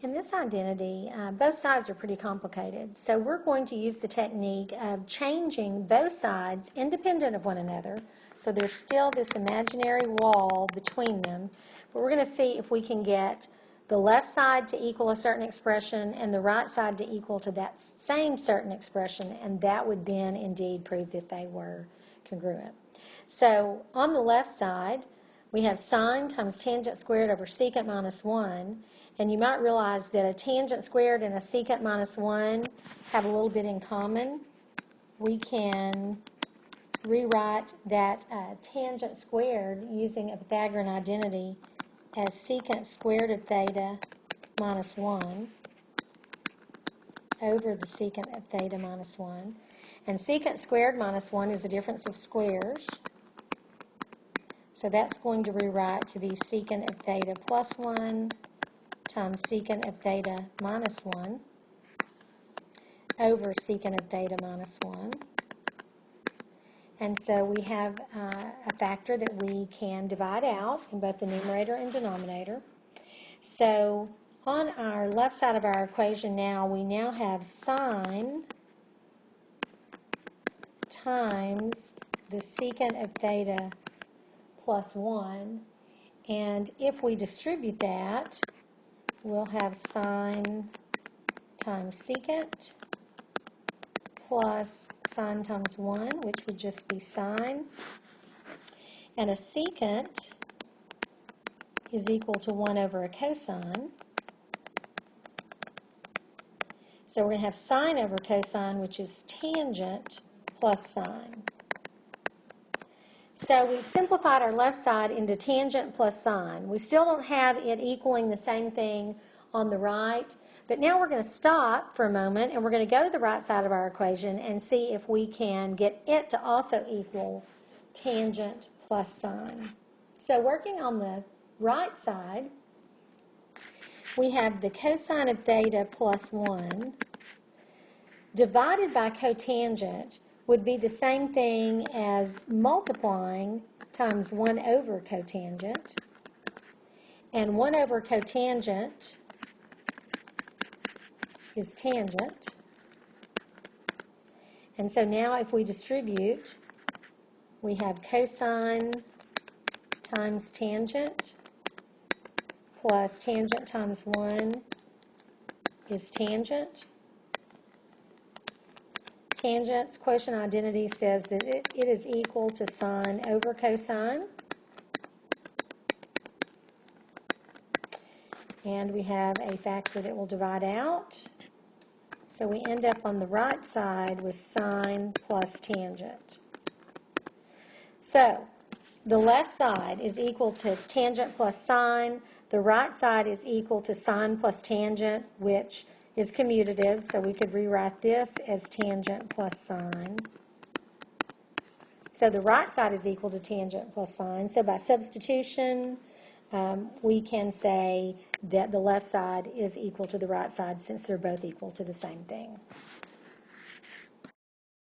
In this identity, both sides are pretty complicated, so we're going to use the technique of changing both sides independent of one another. So there's still this imaginary wall between them, but we're going to see if we can get the left side to equal a certain expression and the right side to equal to that same certain expression, and that would then indeed prove that they were congruent. So on the left side, we have sine times tangent squared over secant minus 1. And you might realize that a tangent squared and a secant minus 1 have a little bit in common. We can rewrite that tangent squared using a Pythagorean identity as secant squared of theta minus 1 over the secant of theta minus 1. And secant squared minus 1 is the difference of squares. So that's going to rewrite to be secant of theta plus 1 times secant of theta minus 1 over secant of theta minus 1. And so we have a factor that we can divide out in both the numerator and denominator. So on our left side of our equation now, we now have sine times the secant of theta plus 1. And if we distribute that, we'll have sine times secant plus sine times 1, which would just be sine. And a secant is equal to 1 over a cosine. So we're going to have sine over cosine, which is tangent plus sine. So we've simplified our left side into tangent plus sine. We still don't have it equaling the same thing on the right, but now we're going to stop for a moment and we're going to go to the right side of our equation and see if we can get it to also equal tangent plus sine. So working on the right side, we have the cosine of theta plus 1 divided by cotangent would be the same thing as multiplying times 1 over cotangent. And 1 over cotangent is tangent. And so now if we distribute, we have cosine times tangent plus tangent times 1 is tangent. Tangent's quotient identity says that it is equal to sine over cosine. And we have a factor that will divide out. So we end up on the right side with sine plus tangent. So the left side is equal to tangent plus sine. The right side is equal to sine plus tangent, which is commutative, so we could rewrite this as tangent plus sine. So the right side is equal to tangent plus sine. So by substitution, we can say that the left side is equal to the right side since they're both equal to the same thing.